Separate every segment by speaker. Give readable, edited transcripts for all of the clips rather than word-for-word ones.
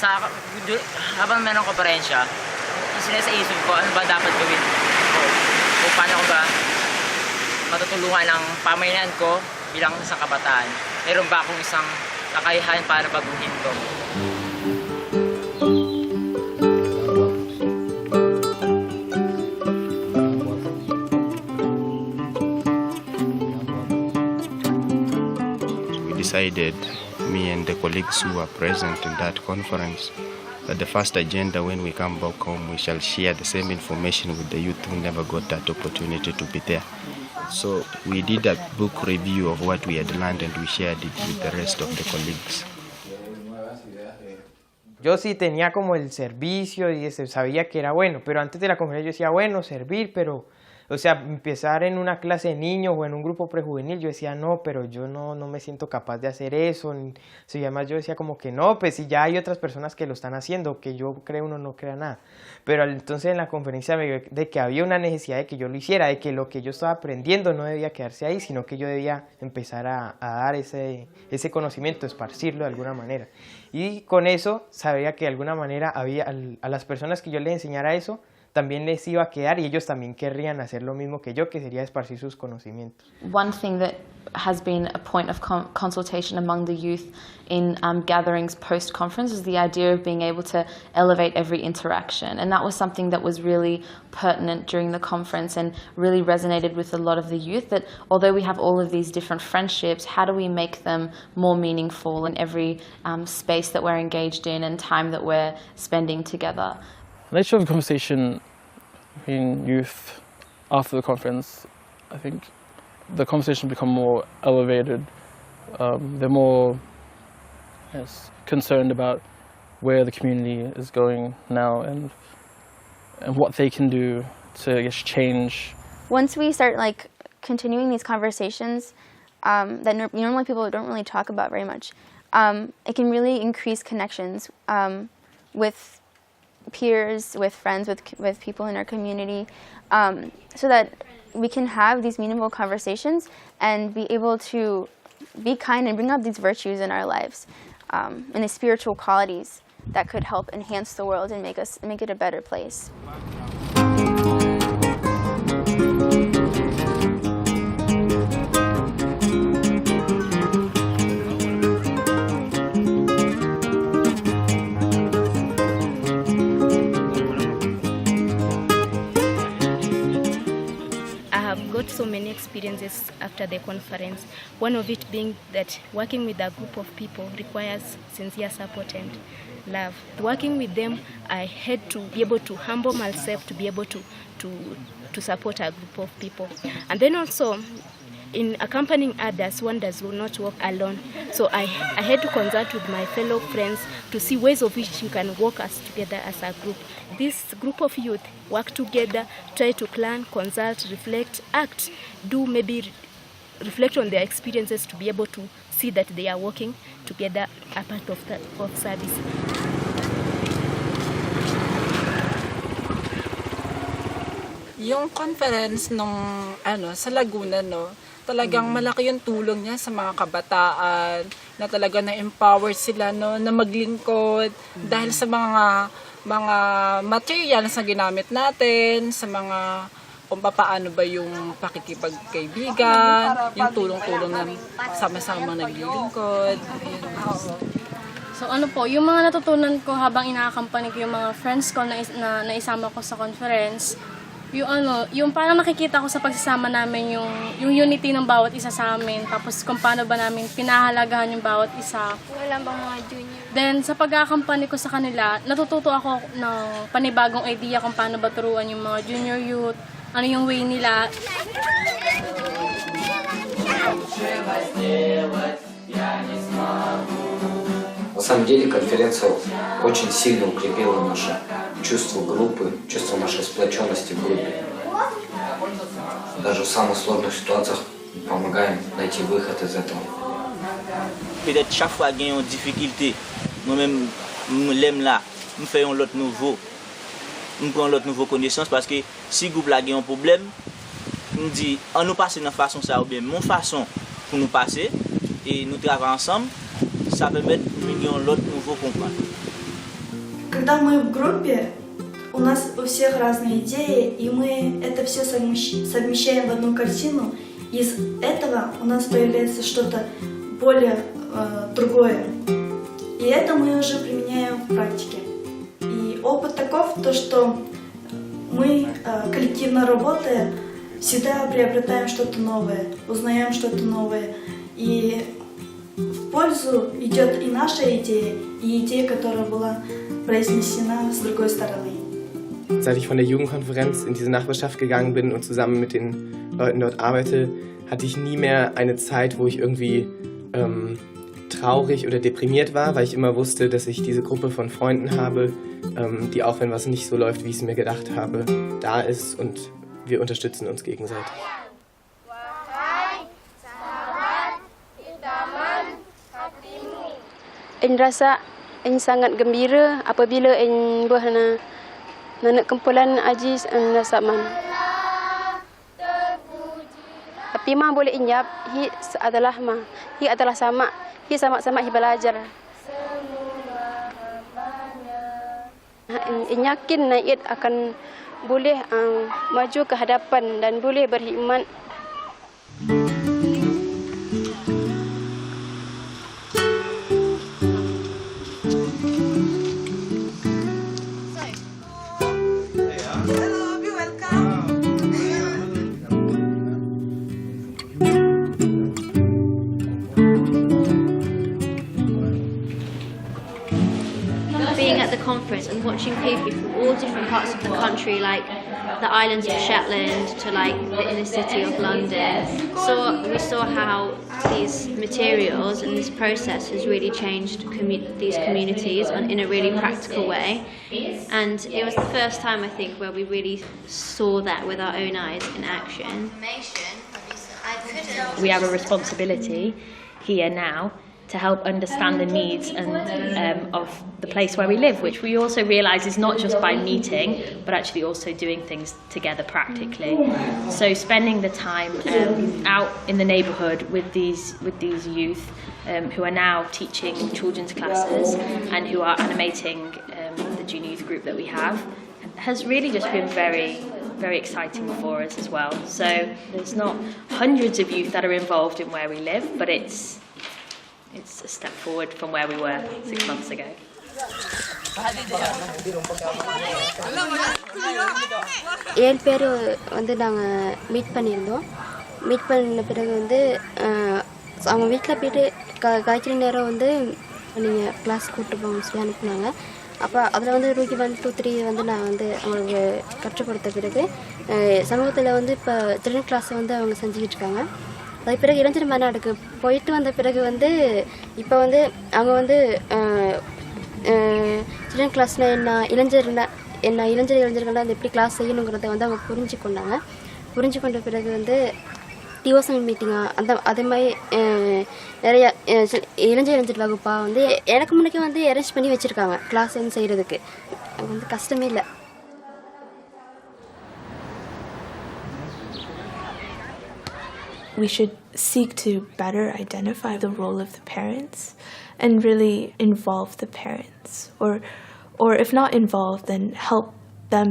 Speaker 1: habang merong konferensya, isip ko ano ba dapat gawin ko. O paano ko ba matutulungan ang pamayanan ko bilang isang kabataan. Meron ba akong isang kakayahan para baguhin to?
Speaker 2: Decided, me and the colleagues who were present in that conference, that the first agenda when we come back home, we shall share the same information with the youth who never got that opportunity to be there. So we did a book review of what we had learned and we shared it with the rest of the colleagues.
Speaker 3: Yo sí tenía como el servicio y sabía que era bueno, pero antes de la conferencia yo decía, bueno, servir, pero... O sea, empezar en una clase de niños o en un grupo prejuvenil, yo decía, no, pero yo no me siento capaz de hacer eso. Y además yo decía como que no, pues si ya hay otras personas que lo están haciendo, que yo creo uno no crea nada. Pero entonces en la conferencia me vi de que había una necesidad de que yo lo hiciera, de que lo que yo estaba aprendiendo no debía quedarse ahí, sino que yo debía empezar a dar ese conocimiento, esparcirlo de alguna manera. Y con eso sabía que de alguna manera había a las personas que yo les enseñara eso, también les iba a quedar y ellos también querrían hacer lo mismo que yo, que sería esparcir sus conocimientos.
Speaker 4: One thing that has been a point of consultation among the youth in gatherings post-conference is the idea of being able to elevate every interaction. And that was something that was really pertinent during the conference and really resonated with a lot of the youth, that although we have all of these different friendships, how do we make them more meaningful in every space that we're engaged in and time that we're spending together?
Speaker 5: The nature of the conversation between youth after the conference, I think the conversation become more elevated. They're more concerned about where the community is going now and what they can do to change.
Speaker 6: Once we start continuing these conversations that normally people don't really talk about very much, it can really increase connections with peers, with friends, with people in our community, so that we can have these meaningful conversations and be able to be kind and bring up these virtues in our lives, and the spiritual qualities that could help enhance the world and make it a better place.
Speaker 7: Got so many experiences after the conference. One of it being that working with a group of people requires sincere support and love. Working with them, I had to be able to humble myself to be able to support a group of people. And then also, in accompanying others, one does not work alone. So I had to consult with my fellow friends to see ways of which you can work us together as a group. This group of youth work together, try to plan, consult, reflect, act, do maybe reflect on their experiences to be able to see that they are working together a part of service.
Speaker 8: Yung conference sa Laguna, talagang malaki yung tulong niya sa mga kabataan na talaga na-empower sila na maglingkod dahil sa mga materials na ginamit natin, sa mga kung paano ba yung pakikipagkaibigan, yung tulong-tulong na sama-sama naglilingkod.
Speaker 9: So yung mga natutunan ko habang ina-accompany ko yung mga friends ko na isama ko sa conference, yung parang nakikita ko sa pagsasama namin yung unity ng bawat isa sa amin, tapos kung paano ba namin pinahalagahan yung bawat isa.
Speaker 6: Wala bang mga junior?
Speaker 9: Then sa pag-accompany ko sa kanila, natututo ako ng panibagong idea kung paano ba turuan yung mga junior youth, ano yung way nila.
Speaker 10: На самом деле конференция очень сильно укрепила наше чувство группы, чувство нашей сплоченности в группе. Даже в самых сложных ситуациях помогаем найти выход из этого.
Speaker 1: Peut-être chaque fois qu'il y a une difficulté, nous-mêmes, nous l'aimons là, nous faisons l'autre nouveau. Nous prenons l'autre nouveau connaissance parce que si le groupe là a un problème, nous dit on nous passe de façon ça ou bien mon façon pour nous passer. et nous travaillons ensemble, ça permet de nous l'autre nouveau comprendre.
Speaker 6: 2019
Speaker 11: когда мы в группе, у нас у всех разные идеи, и мы это все совмещаем в одну картину. Из этого у нас появляется что-то более другое. И это мы уже применяем в практике. И опыт таков, то что мы, коллективно работая, всегда приобретаем что-то новое, узнаем что-то новое. И в пользу идет и наша идея, и идея, которая была произнесена с другой стороны.
Speaker 12: Seit ich von der Jugendkonferenz in diese Nachbarschaft gegangen bin und zusammen mit den Leuten dort arbeite, hatte ich nie mehr eine Zeit, wo ich irgendwie traurig oder deprimiert war, weil ich immer wusste, dass ich diese Gruppe von Freunden habe, die auch wenn was nicht so läuft, wie ich es mir gedacht habe, da ist und wir unterstützen uns gegenseitig.
Speaker 13: Saya sangat gembira apabila saya berada kumpulan Aziz Nasaman. Tapi mah boleh injap, hi adalah sama, hi sama-sama hi belajar. Yakin naik akan boleh maju ke hadapan dan boleh berkhidmat.
Speaker 14: Conference and watching people from all different parts of the country, like the islands of Shetland to like the inner city of London. So we saw how these materials and this process has really changed these communities in a really practical way. And it was the first time, I think, where we really saw that with our own eyes in action.
Speaker 15: We have a responsibility here now to help understand the needs and of the place where we live, which we also realise is not just by meeting, but actually also doing things together practically. So spending the time out in the neighbourhood with these youth who are now teaching children's classes and who are animating the junior youth group that we have has really just been very, very exciting for us as well. So there's not hundreds of youth that are involved in where we live, but it's a step forward from where we were 6 months ago.
Speaker 13: ஏழு பேர் வந்து நாங்கள் meet பண்ணியிருந்தோம். Meet பண்ண பிறகு வந்து அவங்க வீட்டில் போய்ட்டு காய்க்கிற நேரம் வந்து நீங்கள் கிளாஸ் கூப்பிட்டு போங்க சொல்லி அனுப்புனாங்க. அப்போ அதில் வந்து ரூகி 1, 2, 3 வந்து நான் வந்து அவங்களுக்கு கற்றுக் கொடுத்த பிறகு சமூகத்தில் வந்து இப்போ சில்ட்ரன் கிளாஸை வந்து அவங்க செஞ்சுக்கிட்டு இருக்காங்க. அதுக்கு பிறகு இளைஞர் மாநாடுக்கு போயிட்டு வந்த பிறகு வந்து இப்போ வந்து அவங்க வந்து சில்ட்ரன் கிளாஸில் இளைஞர்கள்லாம் அந்த எப்படி கிளாஸ் செய்யணுங்கிறத வந்து அவங்க புரிஞ்சு கொண்ட பிறகு வந்து டிவோஷனல் மீட்டிங்காக அதே மாதிரி நிறைய இளைஞர் வகுப்பாக வந்து எனக்கு முன்னாடி வந்து அரேஞ்ச் பண்ணி வச்சுருக்காங்க கிளாஸ் வந்து செய்கிறதுக்கு. அது வந்து கஷ்டமே இல்லை.
Speaker 16: We should seek to better identify the role of the parents and really involve the parents, or if not involve, then help them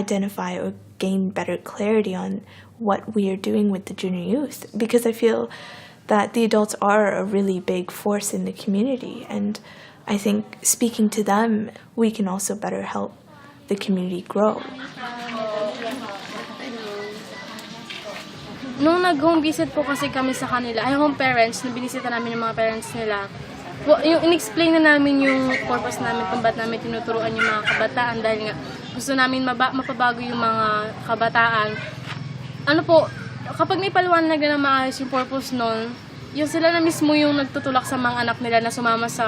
Speaker 16: identify or gain better clarity on what we are doing with the junior youth, because I feel that the adults are a really big force in the community, and I think speaking to them, we can also better help the community grow.
Speaker 9: Nung nag-home visit po kasi kami sa kanila, ay home parents, na binisita namin yung mga parents nila, yung in-explain na namin yung purpose namin kung ba't namin tinuturuan yung mga kabataan dahil nga gusto namin mapabago yung mga kabataan. Ano po, kapag may paliwanag na maayos yung purpose nun, yung sila na mismo yung nagtutulak sa mga anak nila na sumama sa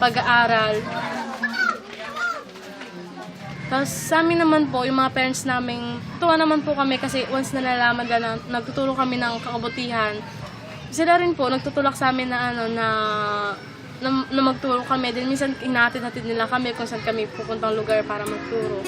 Speaker 9: pag-aaral. Tapos sa amin naman po, yung mga parents namin, tuwa naman po kami kasi once na nalaman na nagtutulong kami ng kakabutihan, sila rin po nagtutulak sa amin na na magturo kami. Din minsan hinatid-hatid nila kami kung saan kami pupuntang lugar para magturo.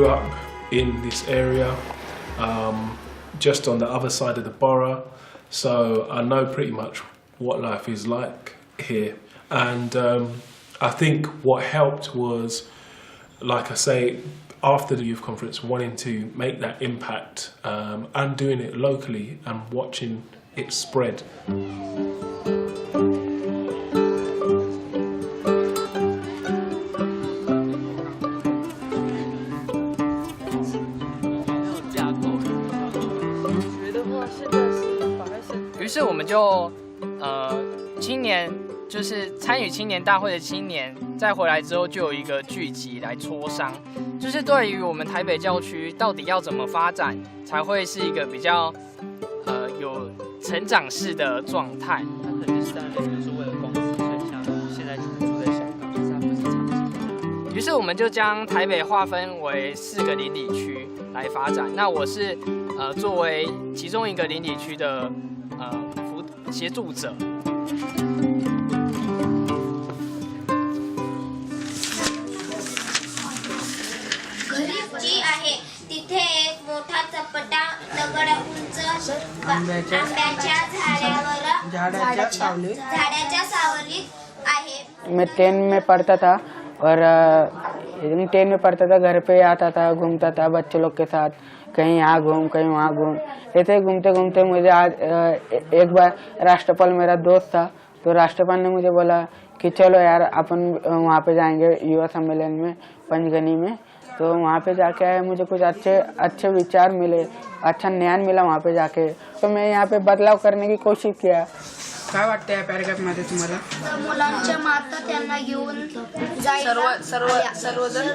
Speaker 17: grew up in this area, just on the other side of the borough, so I know pretty much what life is like here. And I think what helped was, like I say, after the youth conference, wanting to make that impact and doing it locally and watching it spread.
Speaker 18: 我们就今年就是参与青年大会的青年，再回来之后就有一个聚集来磋商，就是对于我们台北教区到底要怎么发展，才会是一个比较有成长式的状态。他可能是3年就是为了公司，所以像现在住在香港，但是他不是长期。于是我们就将台北划分为4个邻里区来发展。那我是作为其中一个邻里区的协助者。
Speaker 19: जी आहे तिथे एक मोठा चपटा दगड उंच आंब्याच्या सावलीत आहे।
Speaker 20: मैं 10 में पढ़ता था और 10 में पढ़ता था, घर पे आता था, घूमता था बच्चे लोग के साथ, कहीं यहाँ घूम कहीं वहाँ घूम, ऐसे घूमते घूमते मुझे आज एक बार राष्ट्रपाल मेरा दोस्त था, तो राष्ट्रपाल ने मुझे बोला कि चलो यार अपन वहाँ पे जाएंगे युवा सम्मेलन में पंचगनी में। तो वहाँ पे जाके आए, मुझे कुछ अच्छे विचार मिले, अच्छा ज्ञान मिला वहाँ पे जाके, तो मैं यहाँ पे बदलाव करने की कोशिश किया।
Speaker 21: काय वाटतं या पॅराग्राफ मध्ये तुम्हाला?
Speaker 19: मुलांच्या माता त्यांना घेऊन सर्वजण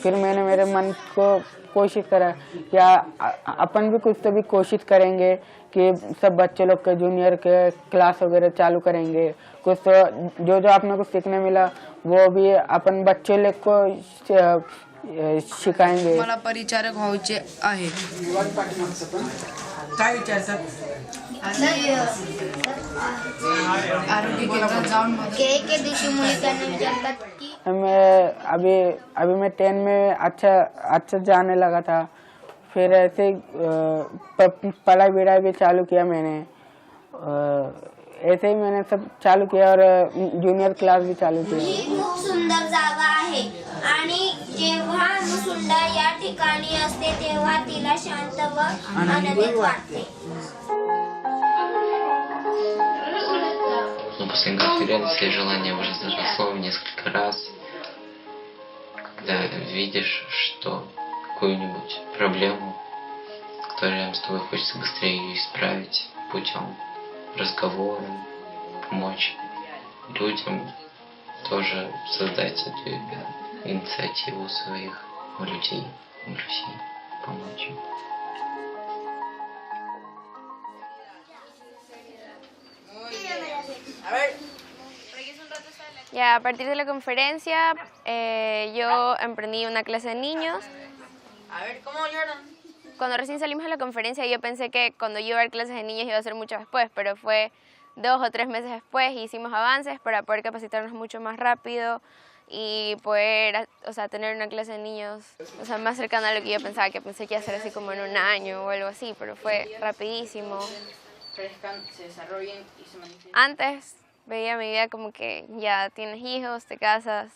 Speaker 20: फिर मैंने मेरे मन को कोशिश करा क्या अपन भी कुछ तो भी कोशिश करेंगे कि सब बच्चे लोग के जूनियर के क्लास वगैरह चालू करेंगे, कुछ तो जो अपने को सीखने मिला वो भी अपन बच्चे लोग को शिकाएंगे।
Speaker 21: मला परिचारक व्हायचे आहे। काय विचारतात? आरोग्य केंद्रात जाऊन
Speaker 19: के दिवशीमुळे त्यांना विचारतात की
Speaker 20: मैं अभी मैं 10 में अच्छा जाने लगा था, फिर ऐसे पढ़ाई विढ़ाई भी चालू किया मैंने, ऐसे ही मैंने सब चालू किया और जूनियर क्लास भी चालू किया।
Speaker 19: ही खूप सुंदर जागा आहे आणि जेव्हा अनुसुंडा या ठिकाणी असते तेव्हा तिला शांत व आनंदित वाटते।
Speaker 22: После конференции желание возросло в несколько раз, когда видишь, что какую-нибудь проблему, которую с тобой хочется быстрее ее исправить путем разговора, помочь людям, тоже создать эту инициативу своих людей в России, помочь им.
Speaker 23: Ya, a partir de la conferencia yo emprendí una clase de niños. Cuando recién salimos de la conferencia yo pensé que cuando yo iba a dar clases de niños iba a ser mucho después, pero fue 2 o 3 meses después y hicimos avances para poder capacitarnos mucho más rápido y poder, tener una clase de niños, más cercana a lo que yo pensaba, que pensé que iba a ser así como en 1 año o algo así, pero fue rapidísimo.
Speaker 21: Crezcan, se desarrollen y se manifiesten.
Speaker 23: Antes veía mi vida como que ya tienes hijos, te casas,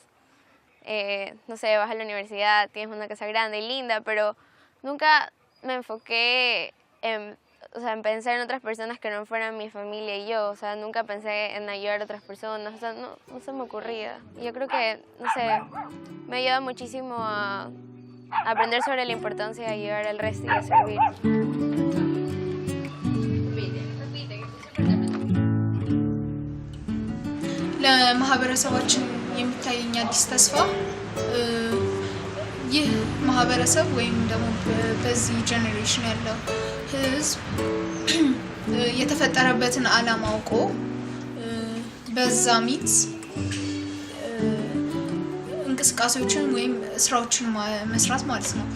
Speaker 23: no sé, vas a la universidad, tienes una casa grande y linda, pero nunca me enfoqué en pensar en otras personas que no fueran mi familia y yo, nunca pensé en ayudar a otras personas, no se me ocurría. Yo creo que, no sé, me ayuda muchísimo a aprender sobre la importancia de ayudar al resto y de servir.
Speaker 24: ለማህበረሰባችን የሚታየኝ አዲስ ተስፋ ይህ ማህበረሰብ ወይም ደግሞ በዚህ ጄኔሬሽን ያለው ህዝብ የተፈጠረበትን ዓላማ አውቆ በዛ ሚት እንቅስቃሴዎችን ወይም ስራዎችን መስራት ማለት ነው።